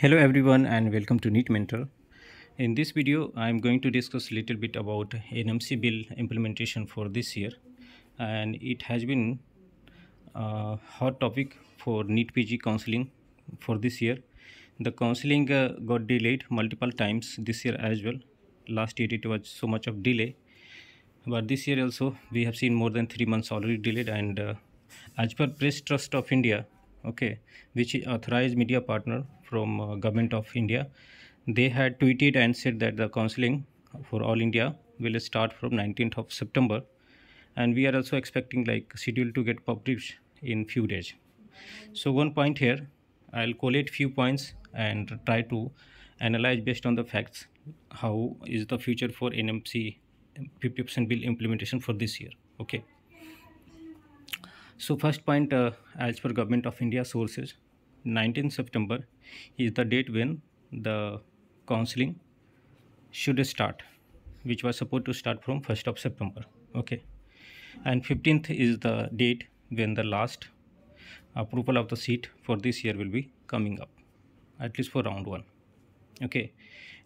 Hello everyone and welcome to NEET Mentor. In this video, I am going to discuss a little bit about NMC bill implementation for this year, and it has been a hot topic for NEET PG counseling for this year. The counseling got delayed multiple times this year as well. Last year it was so much of delay, but this year also we have seen more than 3 months already delayed. And as per Press Trust of India, okay, which is authorized media partner from government of India, they had tweeted and said that the counseling for all India will start from 19th of September, and we are also expecting like schedule to get published in few days. So one point here, I'll collate few points and try to analyze based on the facts how is the future for NMC 50% bill implementation for this year. Okay. So first point, as per Government of India sources, 19th September is the date when the counseling should start, which was supposed to start from 1st of September. Okay. And 15th is the date when the last approval of the seat for this year will be coming up, at least for round one. Okay.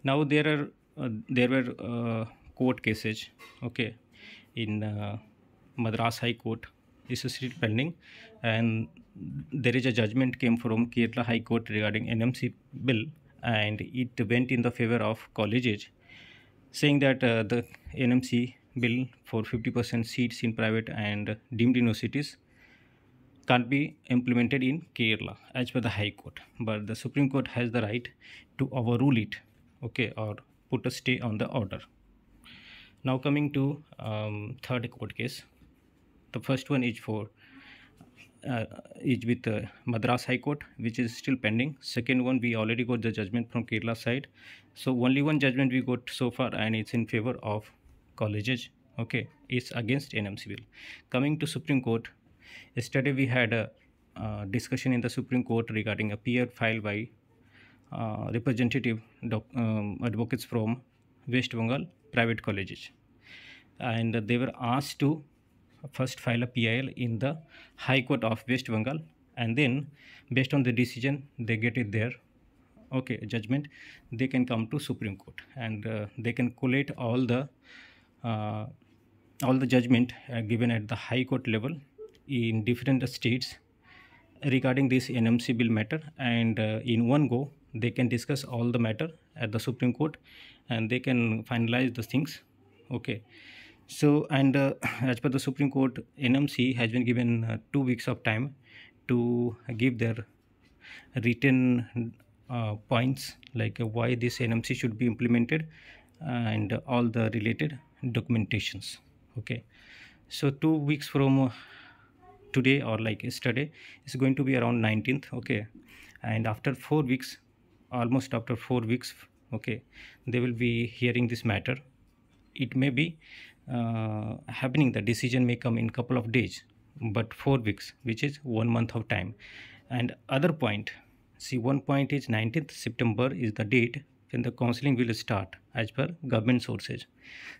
Now there were court cases, okay, in Madras High Court is still pending, and there is a judgment came from Kerala High Court regarding NMC bill, and it went in the favor of colleges, saying that the NMC bill for 50% seats in private and deemed universities can't be implemented in Kerala as per the High Court, but the Supreme Court has the right to overrule it, okay, or put a stay on the order. Now coming to third court case, the first one is for is with Madras High Court, which is still pending. Second one, we already got the judgment from Kerala side, so only one judgment we got so far, and it's in favor of colleges. Okay, it's against NMC bill. Coming to Supreme Court, yesterday we had a discussion in the Supreme Court regarding a PR file by representative advocates from West Bengal private colleges, and they were asked to first file a PIL in the High Court of West Bengal, and then based on the decision they get it there, okay, judgment, they can come to Supreme Court, and they can collate all the judgment given at the High Court level in different states regarding this NMC bill matter, and in one go they can discuss all the matter at the Supreme Court, and they can finalize the things. Okay. So, and as per the Supreme Court, NMC has been given 2 weeks of time to give their written points, like why this NMC should be implemented and all the related documentations. Okay. So 2 weeks from today, or like yesterday, is going to be around 19th. Okay. And after 4 weeks, almost after 4 weeks, okay, they will be hearing this matter. It may be happening, the decision may come in couple of days, but 4 weeks, which is 1 month of time. And other point, see, one point is 19th September is the date when the counseling will start as per government sources.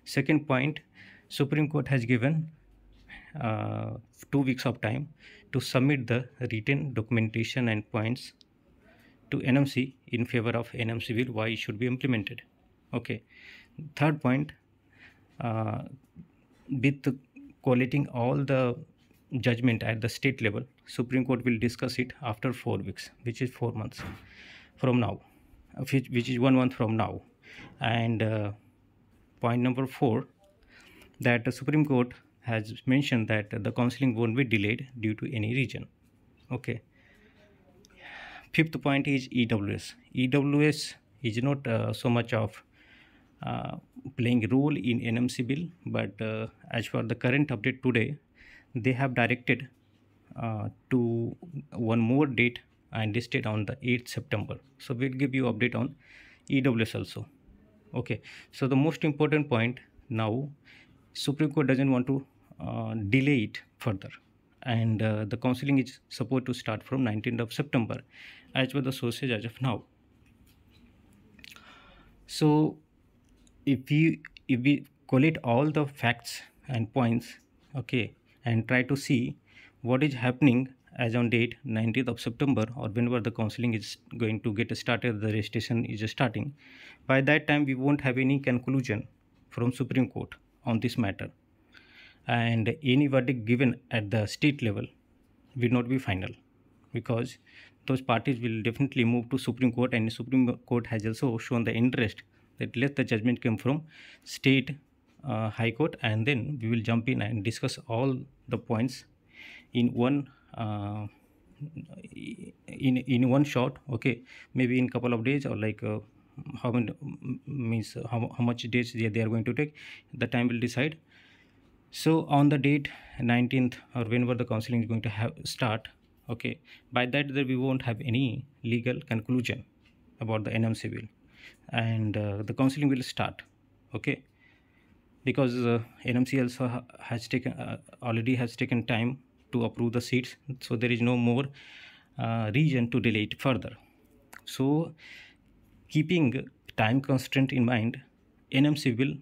Second point, Supreme Court has given 2 weeks of time to submit the written documentation and points to NMC in favor of NMC bill, why it should be implemented. Okay. Third point, with collating all the judgment at the state level, Supreme Court will discuss it after 4 weeks, which is 4 months from now, which is 1 month from now. And point number 4, that the Supreme Court has mentioned that the counseling won't be delayed due to any reason. Okay. Fifth point is EWS. EWS is not so much of playing a role in NMC bill, but as for the current update today, they have directed to one more date and listed on the 8th September. So we'll give you update on EWS also. Okay. So the most important point now, Supreme Court doesn't want to delay it further, and the counseling is supposed to start from 19th of September as per the sources as of now. So if we collate all the facts and points, okay, and try to see what is happening as on date 19th of September, or whenever the counseling is going to get started, the registration is starting. By that time, we won't have any conclusion from Supreme Court on this matter, and any verdict given at the state level will not be final, because those parties will definitely move to Supreme Court, and the Supreme Court has also shown the interest that let the judgment come from state High Court, and then we will jump in and discuss all the points in one in one shot. Okay, maybe in couple of days, or like how many means how much days they are going to take, the time will decide. So on the date 19th, or whenever the counseling is going to have start, okay, by that we won't have any legal conclusion about the NMC bill, and the counseling will start. Okay, because NMC also has taken already has taken time to approve the seats, so there is no more reason to delay it further. So keeping time constraint in mind, NMC bill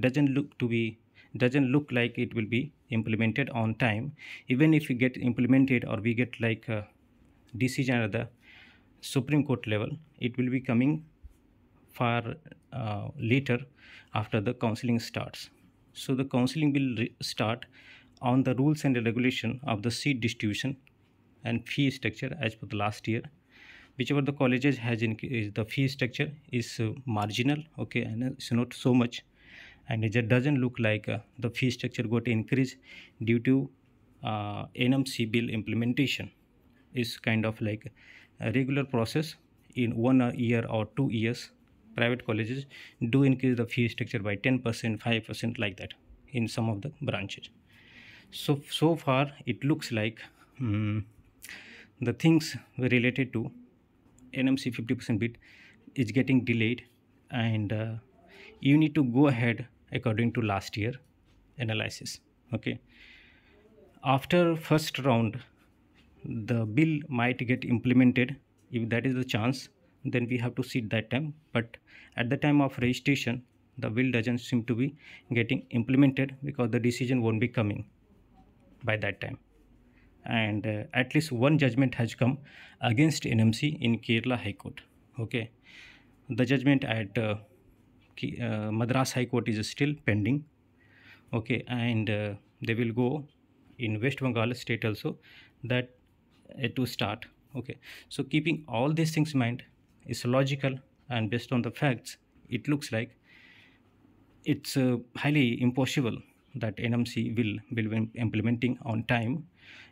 doesn't look like it will be implemented on time. Even if we get implemented, or we get like a decision at the Supreme Court level, it will be coming far later after the counseling starts. So the counseling will start on the rules and the regulation of the seat distribution and fee structure as per the last year. Whichever the colleges has increased, the fee structure is marginal, okay, and it's not so much, and it doesn't look like the fee structure got increased due to NMC bill implementation. Is kind of like a regular process. In 1 year or 2 years, private colleges do increase the fee structure by 10%, 5%, like that in some of the branches. So far it looks like the things related to NMC 50% bit is getting delayed, and you need to go ahead according to last year analysis. Okay, after first round, the bill might get implemented. If that is the chance, then we have to sit that time, but at the time of registration, the bill doesn't seem to be getting implemented, because the decision won't be coming by that time. And at least one judgment has come against NMC in Kerala High Court. Okay, the judgment at Madras High Court is still pending. Okay, and they will go in West Bengal state also, that to start. Okay, so keeping all these things in mind is logical, and based on the facts, it looks like it's highly impossible that NMC will be implementing on time.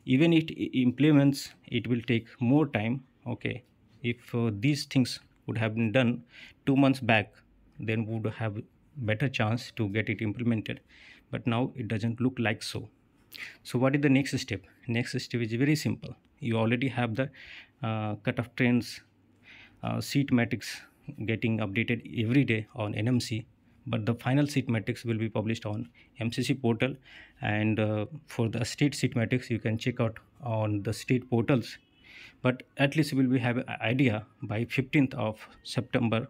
Even if it implements, it will take more time. Okay, if these things would have been done 2 months back, then we would have better chance to get it implemented, but now it doesn't look like so. So what is the next step? Next step is very simple. You already have the cutoff trends, seat matrix getting updated every day on NMC, but the final seat matrix will be published on MCC portal, and for the state seat matrix you can check out on the state portals. But at least we will have an idea by 15th of September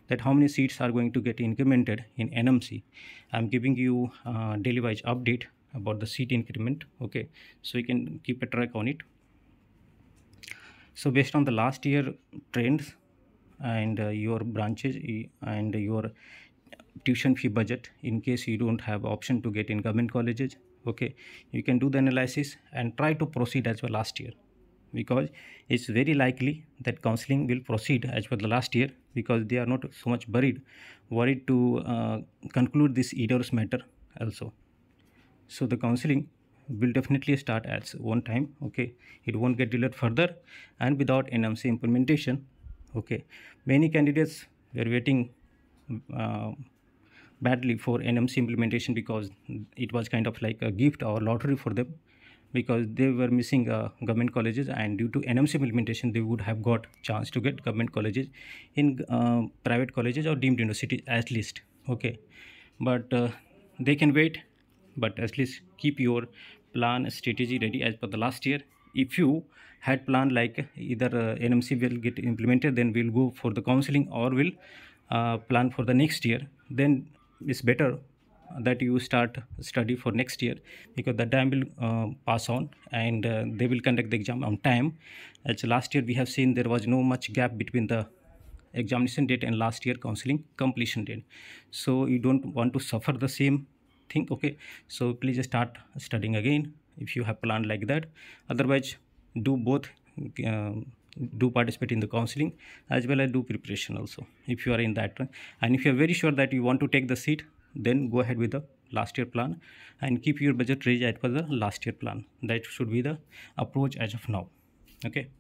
that how many seats are going to get incremented in NMC. I'm giving you daily wise update about the seat increment. Okay, so you can keep a track on it. So based on the last year trends and your branches and your tuition fee budget, in case you don't have option to get in government colleges, okay, you can do the analysis and try to proceed as well last year, because it's very likely that counseling will proceed as per the last year, because they are not so much worried to conclude this EDORS matter also. So the counseling will definitely start at one time. Okay, it won't get delayed further, and without NMC implementation. Okay, many candidates were waiting badly for NMC implementation, because it was kind of like a gift or lottery for them, because they were missing government colleges, and due to NMC implementation they would have got chance to get government colleges in private colleges or deemed universities at least. Okay, but they can wait, but at least keep your plan strategy ready as per the last year. If you had planned like either NMC will get implemented, then we'll go for the counseling, or will plan for the next year, then it's better that you start study for next year, because the time will pass on, and they will conduct the exam on time. As last year we have seen, there was no much gap between the examination date and last year counseling completion date. So you don't want to suffer the same thing. Okay, so please start studying again if you have planned like that. Otherwise, do both. Do participate in the counseling as well as do preparation also if you are in that. And if you are very sure that you want to take the seat, then go ahead with the last year plan and keep your budget raised as per the last year plan. That should be the approach as of now. Okay,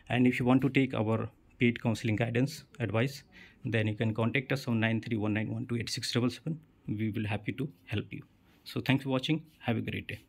and if you want to take our paid counseling guidance advice, then you can contact us on 9319128677. We will happy to help you. So thanks for watching. Have a great day.